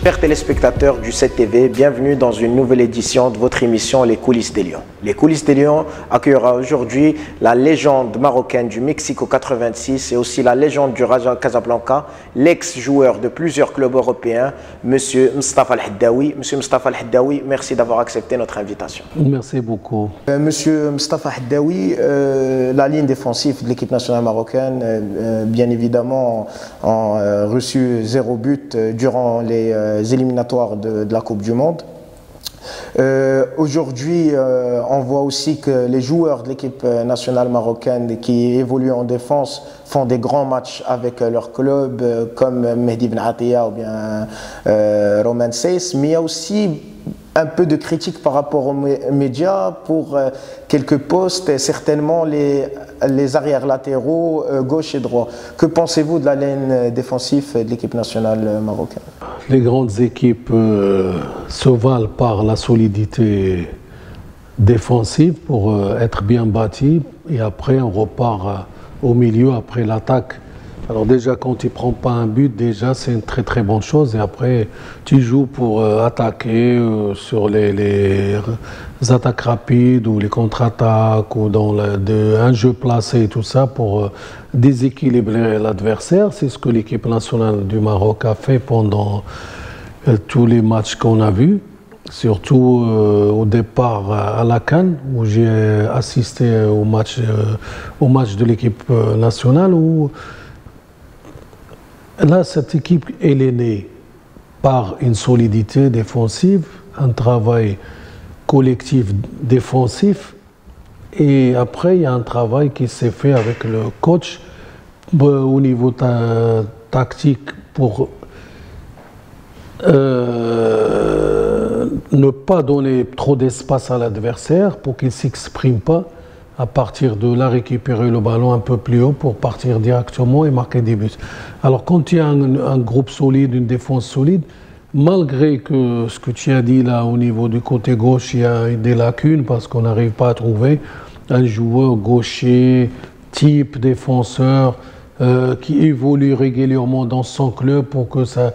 Chers téléspectateurs du 7TV, bienvenue dans une nouvelle édition de votre émission Les Coulisses des Lions. Les Coulisses des Lions accueillera aujourd'hui la légende marocaine du Mexico 86 et aussi la légende du Raja Casablanca, l'ex-joueur de plusieurs clubs européens, Monsieur Mustafa Al-Haddaoui. Monsieur Mustafa Al-Haddaoui, merci d'avoir accepté notre invitation. Merci beaucoup. Monsieur Mustafa Al-Haddaoui, la ligne défensive de l'équipe nationale marocaine, bien évidemment, a reçu 0 but durant les éliminatoires de la Coupe du Monde. Aujourd'hui, on voit aussi que les joueurs de l'équipe nationale marocaine qui évoluent en défense font des grands matchs avec leur club, comme Mehdi Ben Atia ou bien Romain Saiss, mais il y a aussi un peu de critique par rapport aux médias pour quelques postes, et certainement les arrières latéraux gauche et droit. Que pensez-vous de la ligne défensive de l'équipe nationale marocaine? Les grandes équipes se valent par la solidité défensive pour être bien bâties, et après on repart au milieu après l'attaque. Alors déjà, quand tu ne prends pas un but, déjà c'est une très très bonne chose, et après tu joues pour attaquer sur les attaques rapides ou les contre-attaques ou dans un jeu placé et tout ça pour déséquilibrer l'adversaire. C'est ce que l'équipe nationale du Maroc a fait pendant tous les matchs qu'on a vus, surtout au départ à la CAN où j'ai assisté au match de l'équipe nationale où là, cette équipe, elle est née par une solidité défensive, un travail collectif défensif, et après, il y a un travail qui s'est fait avec le coach au niveau tactique pour ne pas donner trop d'espace à l'adversaire pour qu'il ne s'exprime pas. À partir de là, récupérer le ballon un peu plus haut pour partir directement et marquer des buts. Alors quand il y a un groupe solide, une défense solide, malgré que ce que tu as dit là au niveau du côté gauche, il y a des lacunes parce qu'on n'arrive pas à trouver un joueur gaucher, type défenseur, qui évolue régulièrement dans son club pour que ça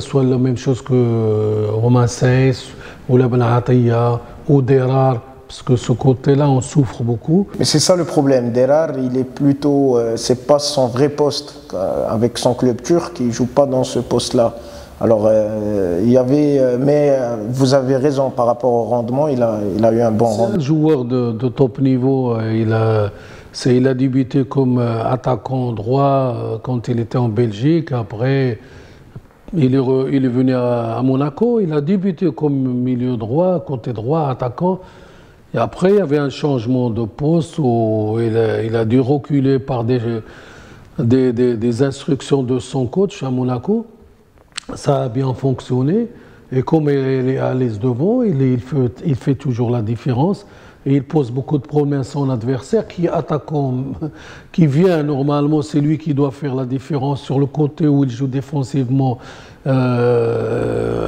soit la même chose que Romain Saiss ou Ben Atia ou Derar. Parce que ce côté-là, on souffre beaucoup. Mais c'est ça le problème. Derar, il est plutôt, c'est pas son vrai poste avec son club turc. Il joue pas dans ce poste-là. Alors, il y avait, mais vous avez raison par rapport au rendement. Il a eu un bon rendement. C'est un joueur de top niveau. Il a débuté comme attaquant droit quand il était en Belgique. Après, il est venu à Monaco. Il a débuté comme milieu droit, côté droit, attaquant. Et après, il y avait un changement de poste où il a dû reculer par des instructions de son coach à Monaco. Ça a bien fonctionné. Et comme il est à l'aise devant, il fait toujours la différence. Et il pose beaucoup de problèmes à son adversaire qui est attaquant, qui vient normalement, c'est lui qui doit faire la différence sur le côté où il joue défensivement Derar.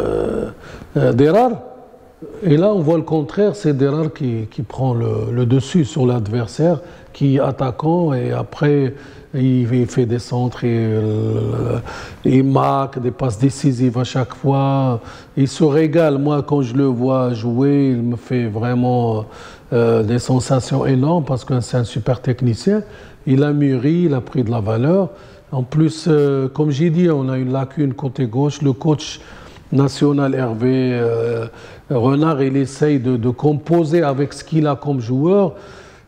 Et là, on voit le contraire, c'est Derar qui prend le dessus sur l'adversaire, qui est attaquant, et après, il fait des centres, il marque des passes décisives à chaque fois. Il se régale. Moi, quand je le vois jouer, il me fait vraiment des sensations énormes parce que c'est un super technicien. Il a mûri, il a pris de la valeur. En plus, comme j'ai dit, on a une lacune côté gauche. Le coach national Hervé Renard, il essaye de composer avec ce qu'il a comme joueur,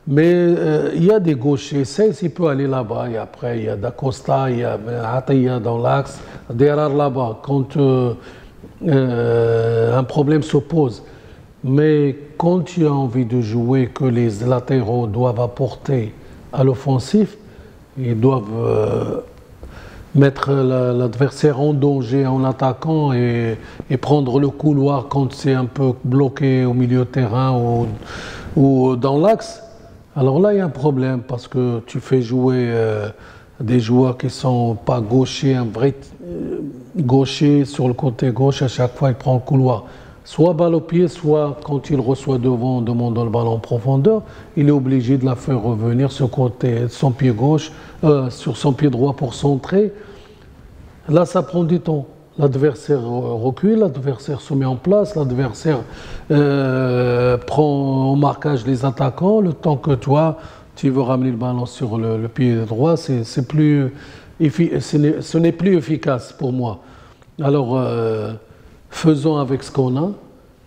mais il y a des gauchers. Saiss, il peut aller là-bas, et après il y a Dacosta, il y a Atia dans l'axe, Derar là-bas, quand un problème se pose. Mais quand tu as envie de jouer, que les latéraux doivent apporter à l'offensif, ils doivent mettre l'adversaire en danger en attaquant et prendre le couloir quand c'est un peu bloqué au milieu de terrain ou dans l'axe. Alors là, il y a un problème parce que tu fais jouer des joueurs qui ne sont pas gauchers, un vrai gaucher sur le côté gauche, à chaque fois il prend le couloir. soit balle au pied, soit quand il reçoit devant en demandant le ballon en profondeur, il est obligé de la faire revenir sur son pied gauche, sur son pied droit pour centrer. Là, ça prend du temps. L'adversaire recule, l'adversaire se met en place, l'adversaire prend en marquage les attaquants. Le temps que toi, tu veux ramener le ballon sur le pied droit, ce n'est plus efficace pour moi. Alors, faisons avec ce qu'on a.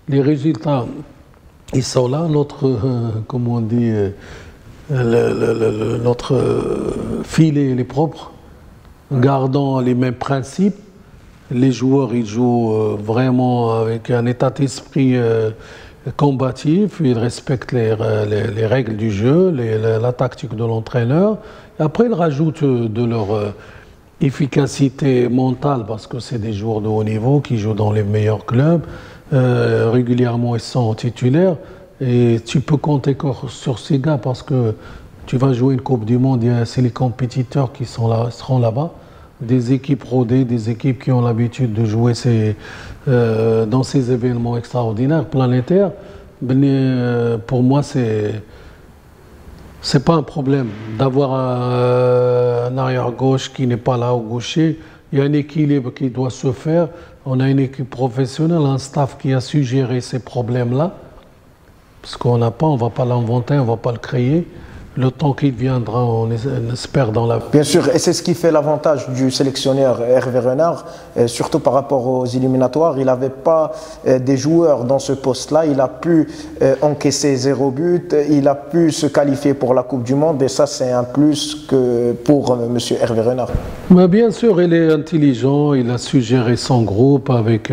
Les résultats, ils sont là. Comment on dit, notre filet, il est propre. Gardons les mêmes principes. Les joueurs, ils jouent vraiment avec un état d'esprit combatif. Ils respectent les règles du jeu, la tactique de l'entraîneur. Après, ils rajoutent de leur efficacité mentale, parce que c'est des joueurs de haut niveau qui jouent dans les meilleurs clubs. Régulièrement, ils sont titulaires. Et tu peux compter sur ces gars, parce que tu vas jouer une Coupe du Monde, c'est les compétiteurs qui seront là-bas. Des équipes rodées, des équipes qui ont l'habitude de jouer dans ces événements extraordinaires, planétaires. Pour moi, c'est pas un problème d'avoir un arrière-gauche qui n'est pas là au gaucher. Il y a un équilibre qui doit se faire. On a une équipe professionnelle, un staff qui a su gérer ces problèmes-là. Parce qu'on n'a pas, on ne va pas l'inventer, on ne va pas le créer. Le temps qu'il viendra, on espère dans la... Bien sûr, et c'est ce qui fait l'avantage du sélectionneur Hervé Renard, surtout par rapport aux éliminatoires. Il n'avait pas des joueurs dans ce poste-là. Il a pu encaisser 0 but, il a pu se qualifier pour la Coupe du Monde, et ça, c'est un plus que pour M. Hervé Renard. Mais bien sûr, il est intelligent, il a su gérer son groupe avec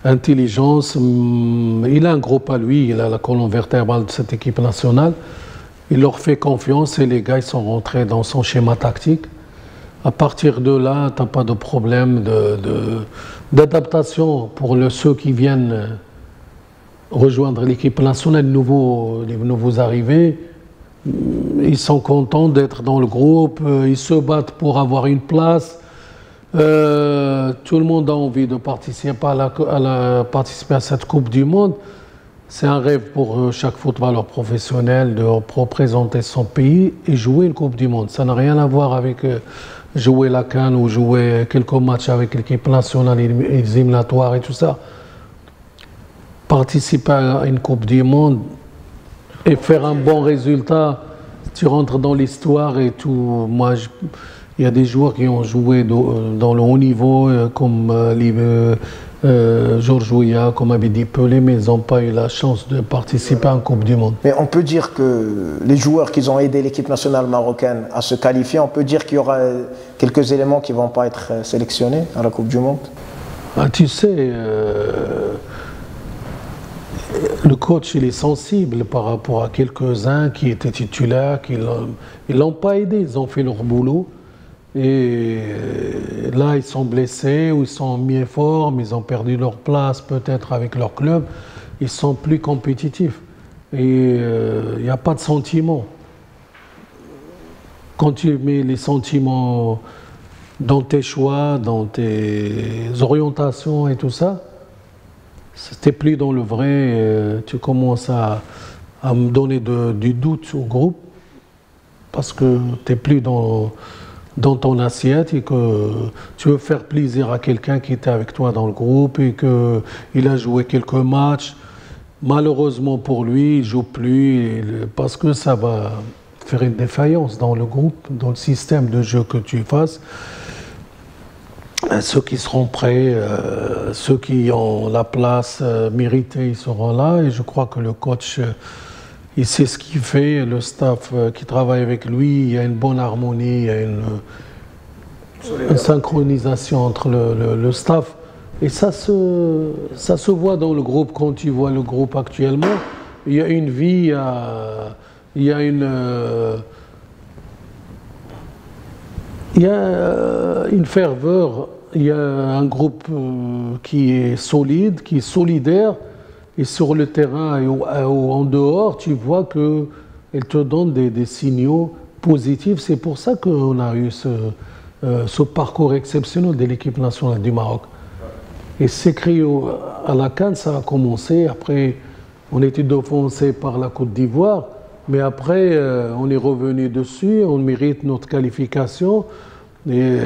intelligence. Il a un groupe à lui, il a la colonne vertébrale de cette équipe nationale. Il leur fait confiance et les gars ils sont rentrés dans son schéma tactique. À partir de là, tu n'as pas de problème d'adaptation pour ceux qui viennent rejoindre l'équipe nationale, les nouveaux arrivés. Ils sont contents d'être dans le groupe, ils se battent pour avoir une place. Tout le monde a envie de participer à cette Coupe du Monde. C'est un rêve pour chaque footballeur professionnel de représenter son pays et jouer une Coupe du Monde. Ça n'a rien à voir avec jouer la CAN ou jouer quelques matchs avec l'équipe nationale, les éliminatoires et tout ça. Participer à une Coupe du Monde et faire un bon résultat, tu rentres dans l'histoire et tout. Moi, il y a des joueurs qui ont joué dans le haut niveau, comme Georges Weah, comme Abidi Pelé, mais ils n'ont pas eu la chance de participer à une Coupe du Monde. Mais on peut dire que les joueurs qui ont aidé l'équipe nationale marocaine à se qualifier, on peut dire qu'il y aura quelques éléments qui ne vont pas être sélectionnés à la Coupe du Monde. Ah, tu sais, le coach il est sensible par rapport à quelques-uns qui étaient titulaires, ils ne l'ont pas aidé, ils ont fait leur boulot. Et là, ils sont blessés ou ils sont mis en forme, ils ont perdu leur place peut-être avec leur club, ils sont plus compétitifs. Et il n'y a pas de sentiments. Quand tu mets les sentiments dans tes choix, dans tes orientations et tout ça, tu n'es plus dans le vrai, tu commences à me donner du doute au groupe parce que tu n'es plus dans ton assiette et que tu veux faire plaisir à quelqu'un qui était avec toi dans le groupe et qu'il a joué quelques matchs. Malheureusement pour lui, il ne joue plus parce que ça va faire une défaillance dans le groupe, dans le système de jeu que tu fasses. Ceux qui seront prêts, ceux qui ont la place méritée, ils seront là. Et je crois que le coach, il sait ce qu'il fait. Le staff qui travaille avec lui, il y a une bonne harmonie, il y a une synchronisation entre le staff. Et ça se voit dans le groupe. Quand tu vois le groupe actuellement, il y a une vie, il y a une ferveur, il y a un groupe qui est solide, qui est solidaire, et sur le terrain et en dehors, tu vois qu'elle te donne des signaux positifs. C'est pour ça qu'on a eu ce parcours exceptionnel de l'équipe nationale du Maroc. Et c'est créé à la CAN, ça a commencé. Après, on était devancé par la Côte d'Ivoire. Mais après, on est revenu dessus. On mérite notre qualification. Et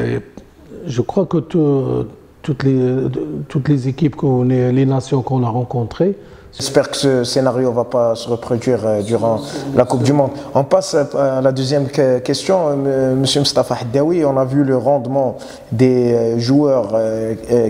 je crois que toutes les équipes, les nations qu'on a rencontrées. J'espère que ce scénario ne va pas se reproduire durant la Coupe du Monde. On passe à la deuxième question. Monsieur Mustafa Haddaoui, on a vu le rendement des joueurs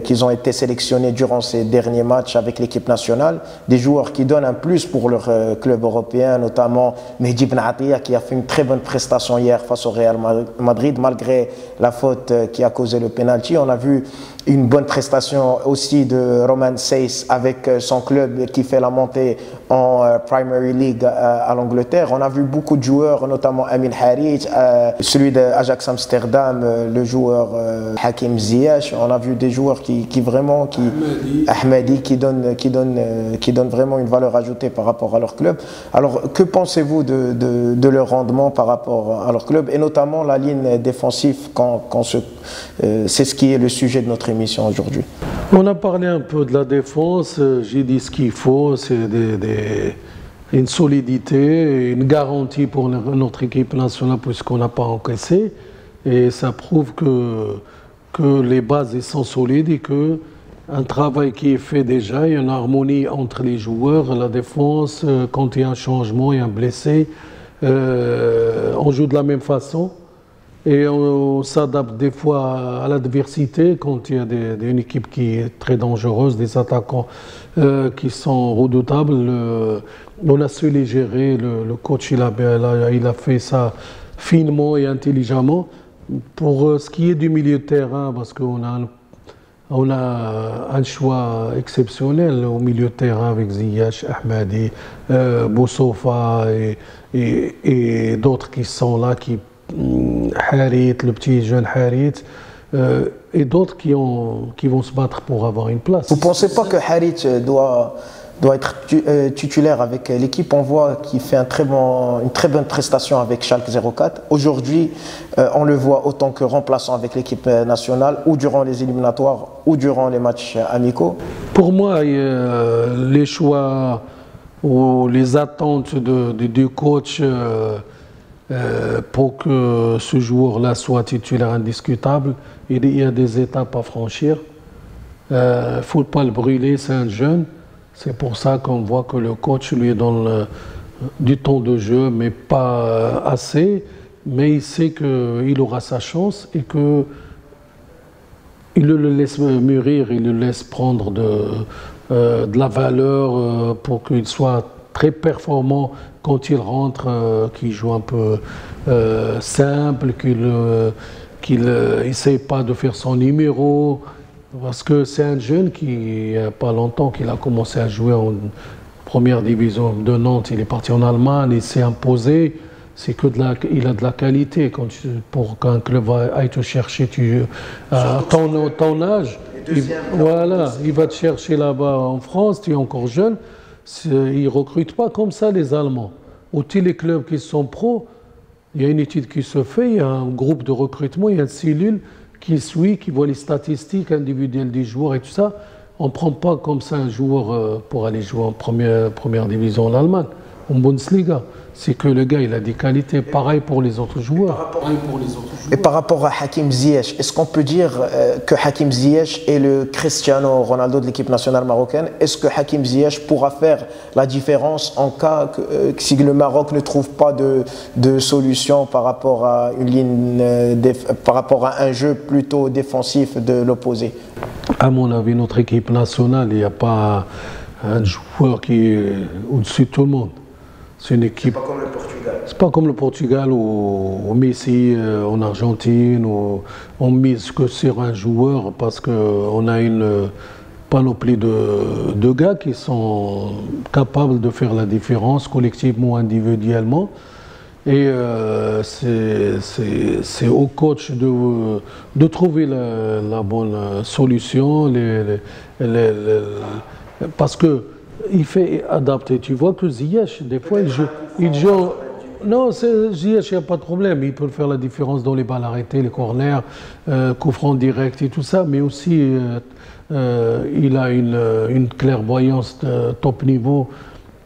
qui ont été sélectionnés durant ces derniers matchs avec l'équipe nationale. Des joueurs qui donnent un plus pour leur club européen, notamment Mehdi Ben Attia qui a fait une très bonne prestation hier face au Real Madrid, malgré la faute qui a causé le penalty. On a vu une bonne prestation aussi de Romain Saiss avec son club qui fait la montée en Premier League à l'Angleterre. On a vu beaucoup de joueurs, notamment Amin Harit, celui d'Ajax Amsterdam, le joueur Hakim Ziyech. On a vu des joueurs Ahmadi qui donnent vraiment une valeur ajoutée par rapport à leur club. Alors, que pensez-vous de leur rendement par rapport à leur club et notamment la ligne défensive c'est ce qui est le sujet de notre émission aujourd'hui. On a parlé un peu de la défense, j'ai dit ce qu'il faut, c'est une solidité, une garantie pour notre équipe nationale puisqu'on n'a pas encaissé. Et ça prouve que les bases sont solides et qu'un travail qui est fait déjà, il y a une harmonie entre les joueurs, la défense, quand il y a un changement, il y a un blessé, on joue de la même façon. Et on s'adapte des fois à l'adversité quand il y a une équipe qui est très dangereuse, des attaquants qui sont redoutables. On a su les gérer, le coach il a fait ça finement et intelligemment. Pour ce qui est du milieu de terrain, parce qu'on a un choix exceptionnel au milieu de terrain avec Ziyech, Ahmadi, Boussoufa et d'autres qui sont là, Harit, le petit jeune Harit, et d'autres qui vont se battre pour avoir une place. Vous ne pensez pas que Harit doit être titulaire avec l'équipe? On voit qu'il fait une très bonne prestation avec Schalke 04. Aujourd'hui, on le voit autant que remplaçant avec l'équipe nationale, ou durant les éliminatoires, ou durant les matchs amicaux. Pour moi, les choix ou les attentes du coach pour que ce joueur-là soit titulaire indiscutable, il y a des étapes à franchir. Il ne faut pas le brûler, c'est un jeune. C'est pour ça qu'on voit que le coach lui donne du temps de jeu, mais pas assez. Mais il sait qu'il aura sa chance et qu'il le laisse mûrir, il le laisse prendre de la valeur pour qu'il soit très performant quand il rentre, qu'il joue un peu simple, qu'il n'essaie pas de faire son numéro. Parce que c'est un jeune qui, il n'y a pas longtemps, qu'il a commencé à jouer en première division de Nantes. Il est parti en Allemagne, il s'est imposé. C'est qu'il a de la qualité. Pour qu'un club aille te chercher ton âge, il va te chercher là-bas en France, tu es encore jeune. Ils ne recrutent pas comme ça les Allemands. Au tous les clubs qui sont pros, il y a une étude qui se fait, il y a un groupe de recrutement, il y a une cellule qui suit, qui voit les statistiques individuelles des joueurs et tout ça. On ne prend pas comme ça un joueur pour aller jouer en première division en Allemagne, en Bundesliga. C'est que le gars, il a des qualités pareilles pour les autres joueurs. Et par rapport à Hakim Ziyech, est-ce qu'on peut dire que Hakim Ziyech est le Cristiano Ronaldo de l'équipe nationale marocaine? Est-ce que Hakim Ziyech pourra faire la différence en cas que si le Maroc ne trouve pas de solution par rapport à par rapport à un jeu plutôt défensif de l'opposé? À mon avis, notre équipe nationale, il n'y a pas un joueur qui est au-dessus de tout le monde. C'est une équipe. C'est pas comme le Portugal. C'est pas comme le Portugal ou Messi en Argentine. On mise que sur un joueur parce qu'on a une panoplie de gars qui sont capables de faire la différence collectivement ou individuellement. Et c'est au coach de trouver la bonne solution. Parce que il fait adapter. Tu vois que Ziyech, des fois, il joue non, Ziyech, il n'y a pas de problème. Il peut faire la différence dans les balles arrêtées, les corners, coups francs directs et tout ça, mais aussi il a une clairvoyance de top niveau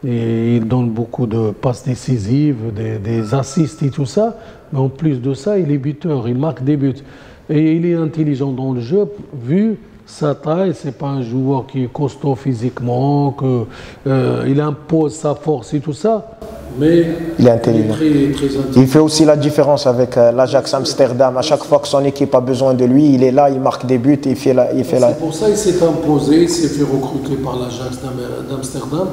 et il donne beaucoup de passes décisives, des assists et tout ça. Mais en plus de ça, il est buteur, il marque des buts. Et il est intelligent dans le jeu, vu sa taille, c'est pas un joueur qui est costaud physiquement, il impose sa force et tout ça, mais il est intelligent. Très intelligent. Il fait aussi la différence avec l'Ajax Amsterdam. À chaque fois que son équipe a besoin de lui, il est là, il marque des buts, C'est pour ça qu'il s'est imposé, il s'est fait recruter par l'Ajax d'Amsterdam.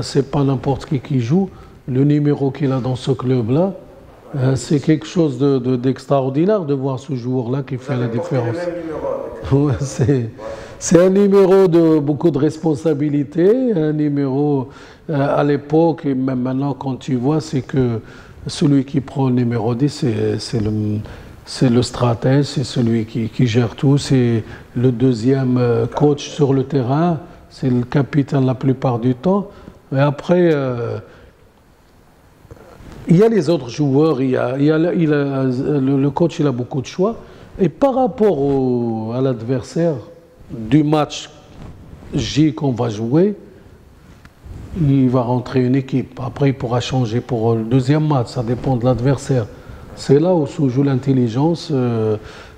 C'est pas n'importe qui joue. Le numéro qu'il a dans ce club-là, c'est quelque chose d'extraordinaire de voir ce joueur-là qui fait la différence. Ouais, c'est un numéro de beaucoup de responsabilités, un numéro à l'époque et même maintenant quand tu vois, c'est que celui qui prend le numéro 10, c'est le stratège, c'est celui qui gère tout, c'est le deuxième coach sur le terrain, c'est le capitaine la plupart du temps. Et après, il y a les autres joueurs, le coach il a beaucoup de choix. Et par rapport à l'adversaire du match J qu'on va jouer, il va rentrer une équipe. Après, il pourra changer pour le deuxième match, ça dépend de l'adversaire. C'est là où se joue l'intelligence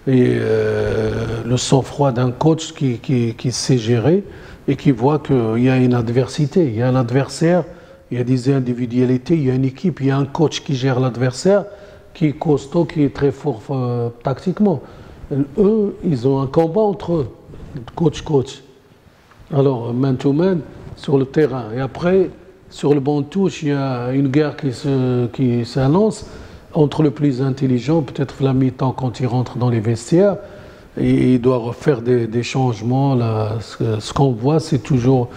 et le sang-froid d'un coach qui sait gérer et qui voit qu'il y a une adversité, il y a un adversaire, il y a des individualités, il y a une équipe, il y a un coach qui gère l'adversaire, qui est costaud, qui est très fort tactiquement. Eux, ils ont un combat entre eux, coach. Alors, man-to-man, sur le terrain. Et après, sur le banc de touche, il y a une guerre qui s'annonce entre le plus intelligent, peut-être la mi-temps quand il rentre dans les vestiaires, et il doit refaire des changements. Là, ce qu'on voit, c'est toujours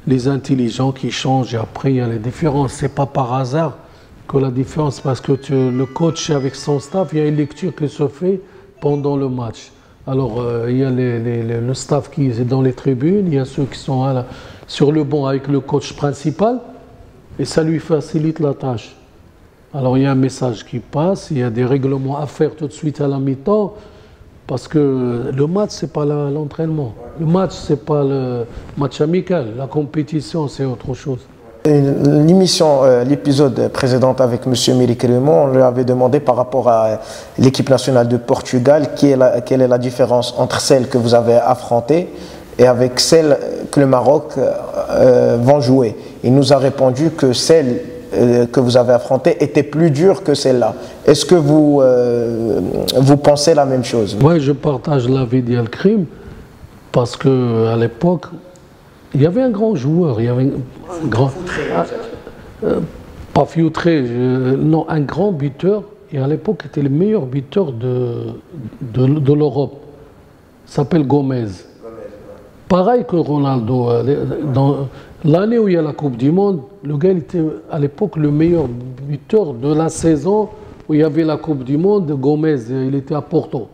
les intelligents qui changent, et après, il y a les différences. C'est pas par hasard que la différence, parce que le coach avec son staff, il y a une lecture qui se fait pendant le match. Alors, il y a le staff qui est dans les tribunes, il y a ceux qui sont sur le banc avec le coach principal, et ça lui facilite la tâche. Alors, il y a un message qui passe, il y a des règlements à faire tout de suite à la mi-temps, parce que le match, c'est pas l'entraînement. Le match, c'est pas le match amical. La compétition, c'est autre chose. L'épisode précédent avec M. Méric Raymond, on lui avait demandé par rapport à l'équipe nationale de Portugal, quelle est la différence entre celle que vous avez affrontée et avec celle que le Maroc vont jouer. Il nous a répondu que celle que vous avez affrontée était plus dure que celle-là. Est-ce que vous pensez la même chose? Oui, je partage l'avis d'Yalkrim, parce qu'à l'époque, il y avait un grand joueur, il y avait un grand... Pas Feutré, non, un grand buteur, et à l'époque était le meilleur buteur de l'Europe. Il s'appelle Gomez. Pareil que Ronaldo. Dans l'année où il y a la Coupe du Monde, le gars il était à l'époque le meilleur buteur de la saison où il y avait la Coupe du Monde. Gomez, il était à Porto.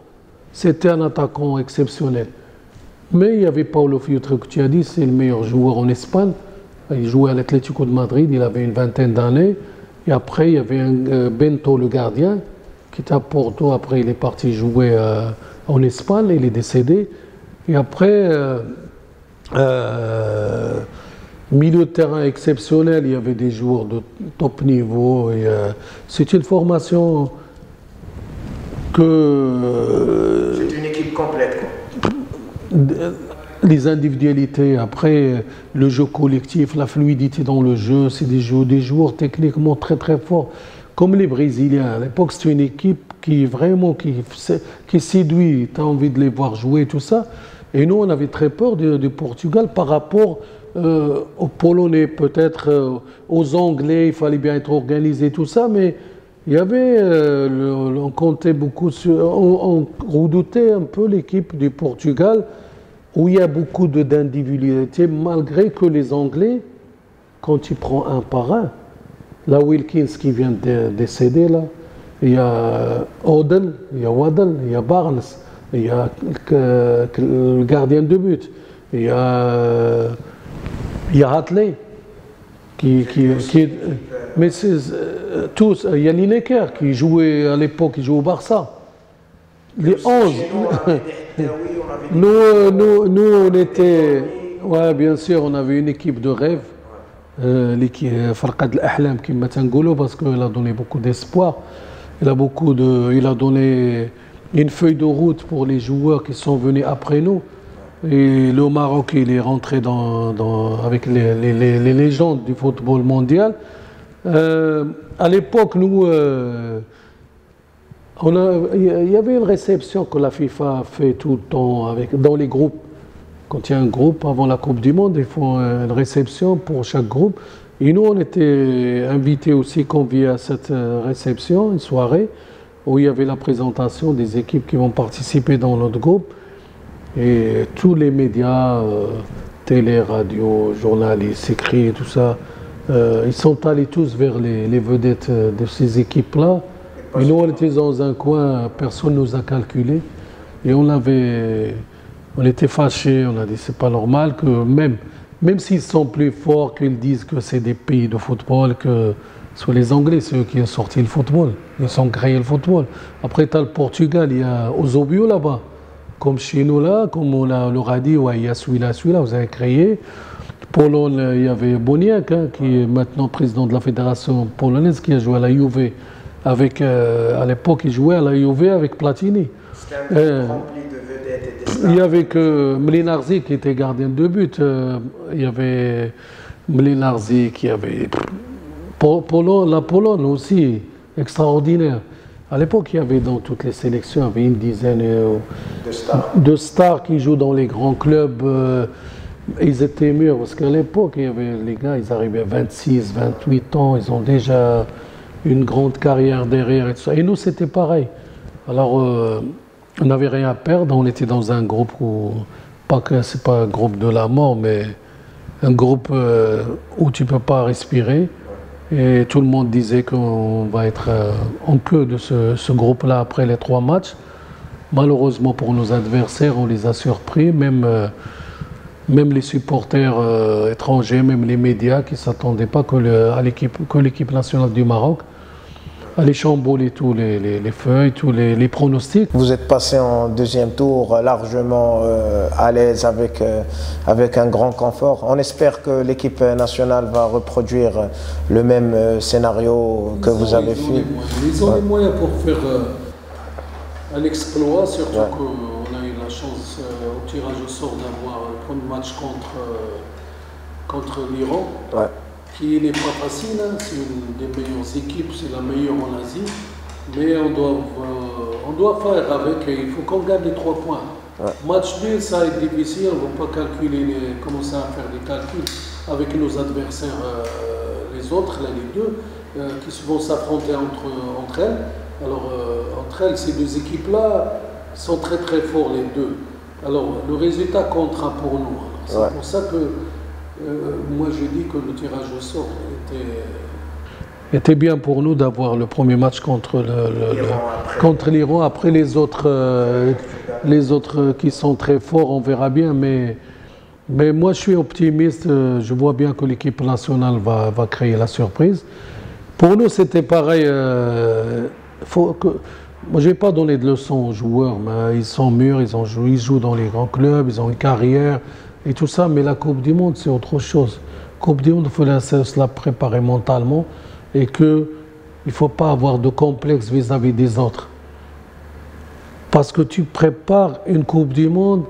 C'était un attaquant exceptionnel. Mais il y avait Paulo Feutré, que tu as dit, c'est le meilleur joueur en Espagne. Il jouait à l'Atlético de Madrid, il avait une vingtaine d'années. Et après, il y avait Bento, le gardien, qui était à Porto. Après, il est parti jouer en Espagne, il est décédé. Et après, milieu de terrain exceptionnel, il y avait des joueurs de top niveau. C'est une formation que... C'est une équipe complète, quoi. Les individualités, après le jeu collectif, la fluidité dans le jeu, c'est des joueurs techniquement très très forts, comme les Brésiliens. À l'époque, c'était une équipe qui séduit, tu as envie de les voir jouer, tout ça. Et nous, on avait très peur du Portugal par rapport aux Polonais, peut-être aux Anglais, il fallait bien être organisé, tout ça, mais il y avait, on comptait beaucoup on redoutait un peu l'équipe du Portugal, où il y a beaucoup d'individualité, malgré que les Anglais, quand tu prends un par un, là Wilkins qui vient de décéder, là, il y a Odell, il y a Waddle, il y a Barnes, il y a le gardien de but, il y a Hatley. Mais tous, il y a Lineker qui jouait à l'époque, qui jouait au Barça. Les 11. Nous, on était. Ouais, bien sûr, on avait une équipe de rêve. L'équipe Farqad al-Ahlam, qui m'attend parce qu'il a donné beaucoup d'espoir. Il a donné une feuille de route pour les joueurs qui sont venus après nous. Et le Maroc, il est rentré avec les légendes du football mondial. À l'époque, nous, il y avait une réception que la FIFA fait tout le temps dans les groupes. Quand il y a un groupe, avant la Coupe du Monde, ils font une réception pour chaque groupe. Et nous, on était invités aussi, conviés à cette réception, une soirée, où il y avait la présentation des équipes qui vont participer dans notre groupe. Et tous les médias, télé, radio, journalistes, écrits et tout ça, ils sont allés tous vers les vedettes de ces équipes-là. Et nous, on était dans un coin, personne ne nous a calculé. Et on était fâchés, on a dit c'est pas normal que même s'ils sont plus forts, qu'ils disent que c'est des pays de football, que soit les Anglais, c'est eux qui ont sorti le football, ils ont créé le football. Après, tu as le Portugal, il y a Eusebio là-bas. Comme chez nous là, comme on leur a dit, ouais, il y a celui-là, vous avez créé. Pologne, il y avait Boniek, hein, qui est maintenant président de la fédération polonaise, qui a joué à la Juve. À l'époque, il jouait à la Juve avec Platini. C'était un rempli de vedettes et de stars. Il y avait que Mlinarzi qui était gardien de but. Il y avait Mlinarzi qui avait... La Pologne aussi, extraordinaire. À l'époque, il y avait dans toutes les sélections, il y avait une dizaine de stars qui jouent dans les grands clubs. Ils étaient mûrs parce qu'à l'époque, il y avait les gars, ils arrivaient à 26, 28 ans, ils ont déjà une grande carrière derrière et tout ça. Et nous, c'était pareil. Alors, on n'avait rien à perdre, on était dans un groupe c'est pas un groupe de la mort, mais un groupe où tu ne peux pas respirer. Et tout le monde disait qu'on va être en queue de ce groupe-là après les 3 matchs. Malheureusement pour nos adversaires, on les a surpris, même les supporters étrangers, même les médias qui ne s'attendaient pas que l'équipe nationale du Maroc allait chambouler tous les feuilles, tous les pronostics. Vous êtes passé en deuxième tour largement à l'aise avec un grand confort. On espère que l'équipe nationale va reproduire le même scénario que vous avez fait. Ils ont les moyens pour faire un exploit, surtout qu'on a eu la chance au tirage au sort d'avoir un premier match contre l'Iran. Ouais. Qui n'est pas facile, hein. C'est une des meilleures équipes, c'est la meilleure en Asie, mais on doit faire avec, et il faut qu'on gagne les 3 points. Ouais. Match nul, ça va être difficile, on ne va pas commencer à faire des calculs avec nos adversaires, les autres, la Ligue 2, qui vont s'affronter entre elles. Alors, entre elles, ces deux équipes-là sont très très forts les deux. Alors, le résultat comptera pour nous. C'est pour ça que moi, je dis que le tirage au sort était bien pour nous d'avoir le premier match contre l'Iran. Après, les autres qui sont très forts, on verra bien. Mais moi, je suis optimiste. Je vois bien que l'équipe nationale va créer la surprise. Pour nous, c'était pareil. Moi, je n'ai pas donné de leçons aux joueurs, mais ils sont mûrs, ils jouent dans les grands clubs, ils ont une carrière. Et tout ça, mais la Coupe du Monde, c'est autre chose. Coupe du Monde, il faut se la préparer mentalement et qu'il ne faut pas avoir de complexe vis-à-vis des autres. Parce que tu prépares une Coupe du Monde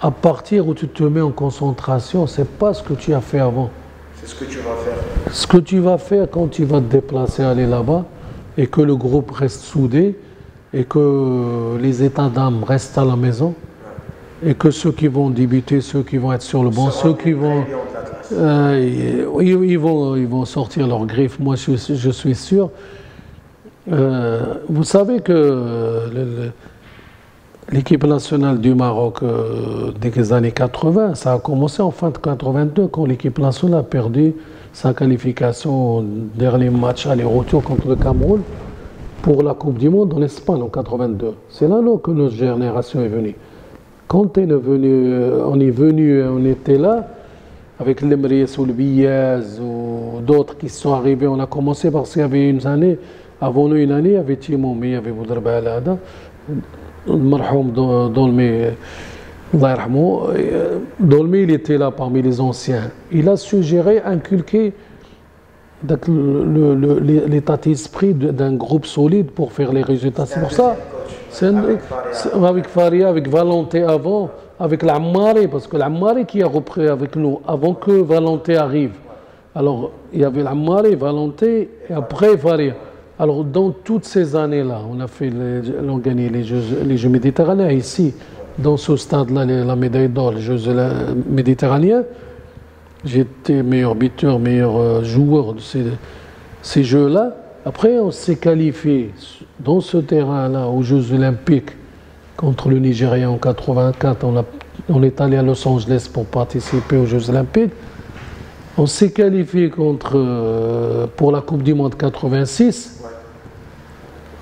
à partir où tu te mets en concentration, ce n'est pas ce que tu as fait avant. C'est ce que tu vas faire. Ce que tu vas faire quand tu vas te déplacer, aller là-bas, et que le groupe reste soudé, et que les états d'âme restent à la maison. Et que ceux qui vont débuter, ceux qui vont être sur le banc, ceux qui vont, ils vont sortir leurs griffes. Moi, je suis sûr. Vous savez que l'équipe nationale du Maroc des années 80, ça a commencé en fin de 82 quand l'équipe nationale a perdu sa qualification au dernier match aller-retour contre le Cameroun pour la Coupe du Monde en Espagne en 82. C'est là que notre génération est venue. Quand on est venu, on était là, avec l'Emriès ou le Biyaz ou d'autres qui sont arrivés. On a commencé parce qu'il y avait une année, avant nous une année, il y avait Timoumi, il y avait Boudraba Alada, Marhoum Dolmi, Dolmi, il était là parmi les anciens. Il a suggéré, inculqué l'état d'esprit d'un groupe solide pour faire les résultats. C'est pour ça, avec Faria, avec Valenté avant, avec l'Ammari, parce que l'Ammari qui a repris avec nous avant que Valenté arrive. Alors, il y avait l'Ammari, Valenté, et après Faria. Alors, dans toutes ces années-là, on a gagné les Jeux méditerranéens ici, dans ce stade-là, la médaille d'or, les Jeux méditerranéens. J'étais meilleur buteur, meilleur joueur de ces Jeux-là. Après, on s'est qualifié dans ce terrain-là aux Jeux Olympiques contre le Nigeria en 84. On est allé à Los Angeles pour participer aux Jeux Olympiques. On s'est qualifié pour la Coupe du Monde 86.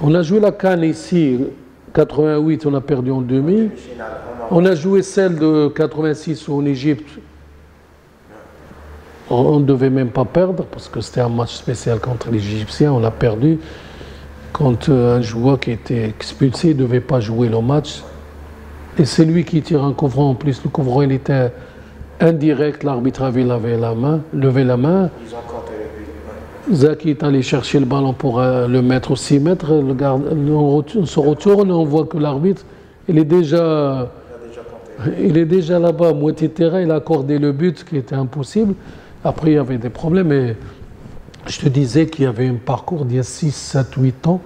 On a joué la CAN ici, 88, on a perdu en demi. On a joué celle de 86 en Égypte. On ne devait même pas perdre parce que c'était un match spécial contre les Égyptiens. On a perdu quand un joueur qui était expulsé ne devait pas jouer le match. Et c'est lui qui tire un coup franc. En plus, le coup franc il était indirect. L'arbitre avait levé la main. Zaki est allé chercher le ballon pour le mettre au 6 mètres. On se retourne et on voit que l'arbitre il est déjà là-bas, moitié terrain. Il a accordé le but qui était impossible. Après, il y avait des problèmes, mais je te disais qu'il y avait un parcours d'il y a 6, 7, 8 ans,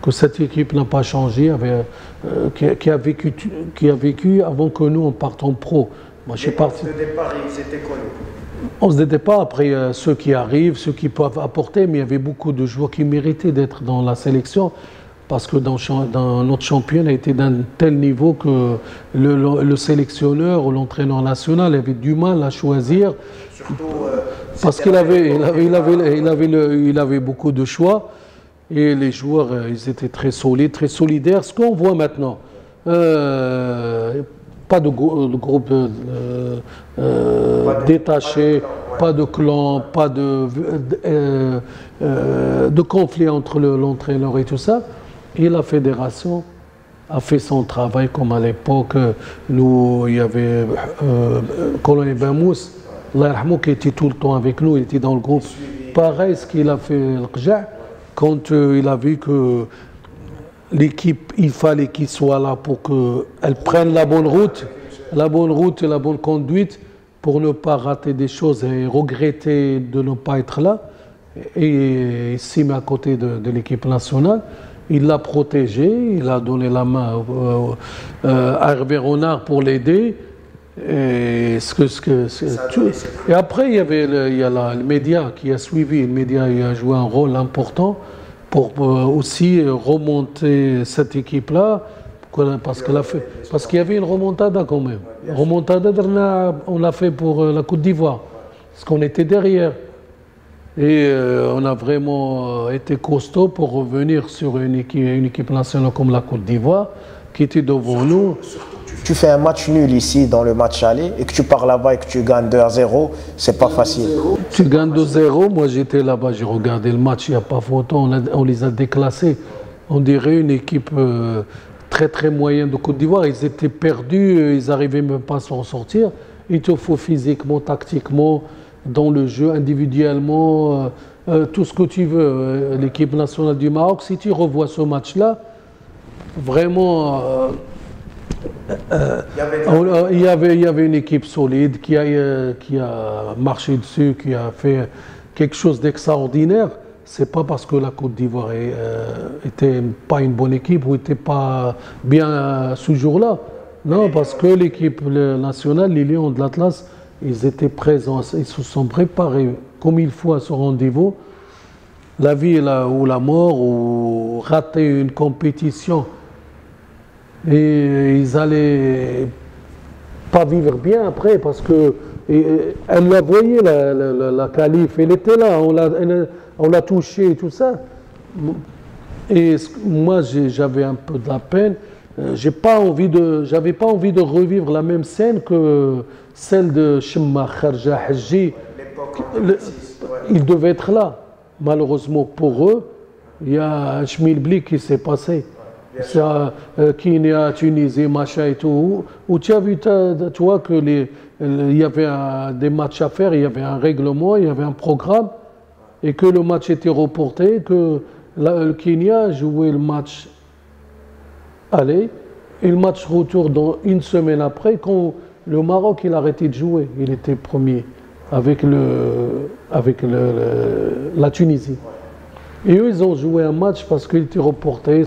que cette équipe n'a pas changé, qui a vécu avant que nous, on parte en pro. Moi, je suis parti. Le départ, ils étaient connus. On se dédait pas après ceux qui arrivent, ceux qui peuvent apporter, mais il y avait beaucoup de joueurs qui méritaient d'être dans la sélection. Parce que dans notre championnat était d'un tel niveau que le sélectionneur ou l'entraîneur national avait du mal à choisir. Surtout, parce qu'il avait beaucoup de choix et les joueurs ils étaient très solides, très solidaires. Ce qu'on voit maintenant, pas de groupe détaché, pas de clan, pas de conflit entre l'entraîneur et tout ça. Et la fédération a fait son travail comme à l'époque. Nous, il y avait Colonel Bamous, qui était tout le temps avec nous, il était dans le groupe. Pareil, ce qu'il a fait le Qja, quand il a vu que l'équipe, il fallait qu'il soit là pour qu'elle prenne la bonne route et la bonne conduite pour ne pas rater des choses et regretter de ne pas être là. Et il s'est mis à côté de l'équipe nationale. Il l'a protégé, il a donné la main à Hervé Renard pour l'aider. Et après, il y a le média qui a suivi. Le média a joué un rôle important pour aussi remonter cette équipe-là. Parce qu'il y avait une remontada quand même. Remontada, on l'a fait pour la Côte d'Ivoire. Parce qu'on était derrière. Et on a vraiment été costaud pour revenir sur une équipe nationale comme la Côte d'Ivoire qui était devant nous. Tu fais un match nul ici dans le match aller et que tu pars là-bas et que tu gagnes 2-0, c'est pas facile. Tu gagnes 2-0, moi j'étais là-bas, j'ai regardé le match, il n'y a pas photo, on les a déclassés. On dirait une équipe très très moyenne de Côte d'Ivoire. Ils étaient perdus, ils n'arrivaient même pas à s'en sortir. Il te faut physiquement, tactiquement, dans le jeu, individuellement, tout ce que tu veux. L'équipe nationale du Maroc, si tu revois ce match-là, vraiment, il y avait une équipe solide qui a marché dessus, qui a fait quelque chose d'extraordinaire. C'est pas parce que la Côte d'Ivoire était pas une bonne équipe ou était pas bien ce jour-là. Non, parce que l'équipe nationale, les Lions de l'Atlas, ils étaient présents, ils se sont préparés comme il faut à ce rendez-vous. La vie ou la mort, ou rater une compétition. Et ils allaient pas vivre bien après parce que elle la voyait, la qualif, elle était là, on l'a touchée et tout ça. Et moi, j'avais un peu de la peine. j'avais pas envie de revivre la même scène que celle de Chemma Kharja Hadji. Il devait être là. Malheureusement pour eux, il y a un schmilblick qui s'est passé. Kenya, Tunisie, machin et tout. Où tu as vu, tu vois, que il y avait des matchs à faire, il y avait un règlement, il y avait un programme, et que le match était reporté, que le Kenya jouait le match aller, et le match retour dans une semaine après, quand le Maroc il a arrêté de jouer, il était premier avec la Tunisie. Et eux, ils ont joué un match parce qu'il était reporté,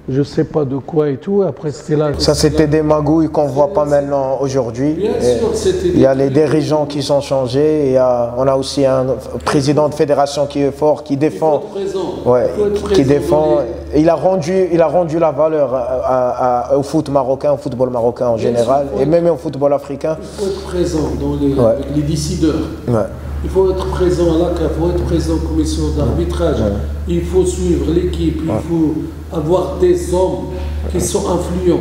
je ne sais pas de quoi et tout. Après, c'était là. Ça, c'était des magouilles qu'on ne voit pas maintenant aujourd'hui. Il y a les dirigeants qui sont changés. On a aussi un président de fédération qui est fort, qui défend. Qui défend. Il a rendu la valeur au foot marocain, au football marocain en général, et même au football africain. Il faut être présent avec les décideurs. Il faut être présent à la CAF, il faut être présent en commission d'arbitrage, il faut suivre l'équipe, il faut avoir des hommes qui sont influents.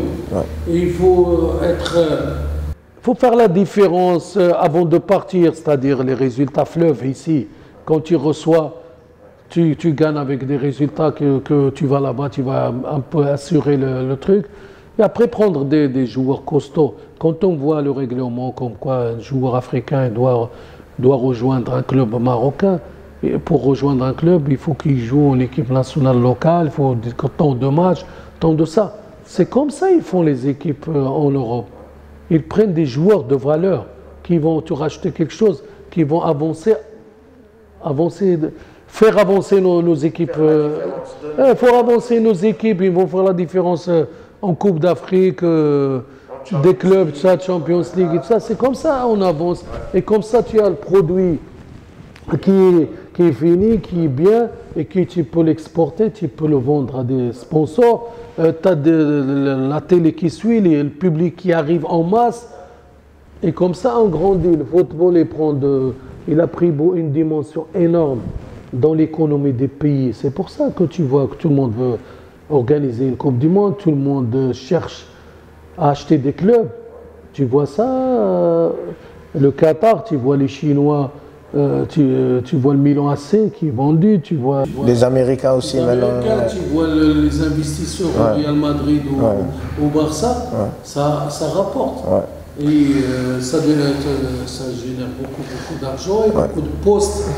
Et il faut être... Il faut faire la différence avant de partir, c'est-à-dire les résultats fleuves ici. Quand tu reçois, tu gagnes avec des résultats que tu vas là-bas, tu vas un peu assurer le truc. Et après prendre des joueurs costauds. Quand on voit le règlement comme quoi un joueur africain doit rejoindre un club marocain. Et pour rejoindre un club, il faut qu'il joue en équipe nationale locale, il faut tant de matchs, tant de ça. C'est comme ça qu'ils font les équipes en Europe. Ils prennent des joueurs de valeur qui vont te racheter quelque chose, qui vont faire avancer nos équipes. Faire avancer nos équipes, ils vont faire la différence en Coupe d'Afrique, des clubs, tout ça, Champions League et tout ça. C'est comme ça on avance. Et comme ça, tu as le produit qui est fini, qui est bien, et que tu peux l'exporter, tu peux le vendre à des sponsors. Tu as la télé qui suit, le public qui arrive en masse. Et comme ça, on grandit. Le football, il a pris une dimension énorme dans l'économie des pays. C'est pour ça que tu vois que tout le monde veut organiser une Coupe du Monde, tout le monde cherche à acheter des clubs. Tu vois ça, le Qatar, tu vois les Chinois, tu vois le Milan AC qui est vendu, tu vois... Les Américains aussi maintenant. Tu vois les investisseurs au Real Madrid ou au Barça, ça rapporte. Et ça génère beaucoup d'argent et beaucoup de postes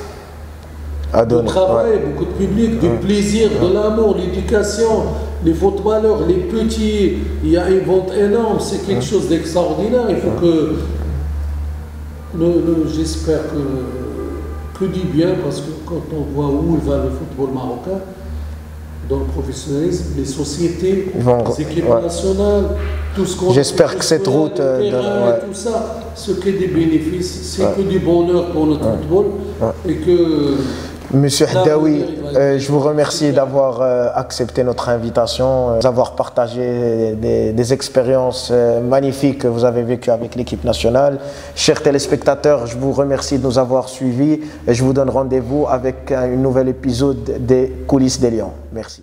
de travail, beaucoup de public, du plaisir, de l'amour, l'éducation, les footballeurs, les petits. Il y a une vente énorme, c'est quelque chose d'extraordinaire. Il faut que... J'espère que du bien, parce que quand on voit où va le football marocain, dans le professionnalisme, les sociétés, les équipes nationales, tout ce qu'on... J'espère que cette route... tout ça, ce qui est des bénéfices, c'est que du bonheur pour notre football. Et que... Monsieur Haddaoui, je vous remercie d'avoir accepté notre invitation, d'avoir partagé des expériences magnifiques que vous avez vécues avec l'équipe nationale. Chers téléspectateurs, je vous remercie de nous avoir suivis et je vous donne rendez-vous avec un nouvel épisode des Coulisses des Lions. Merci.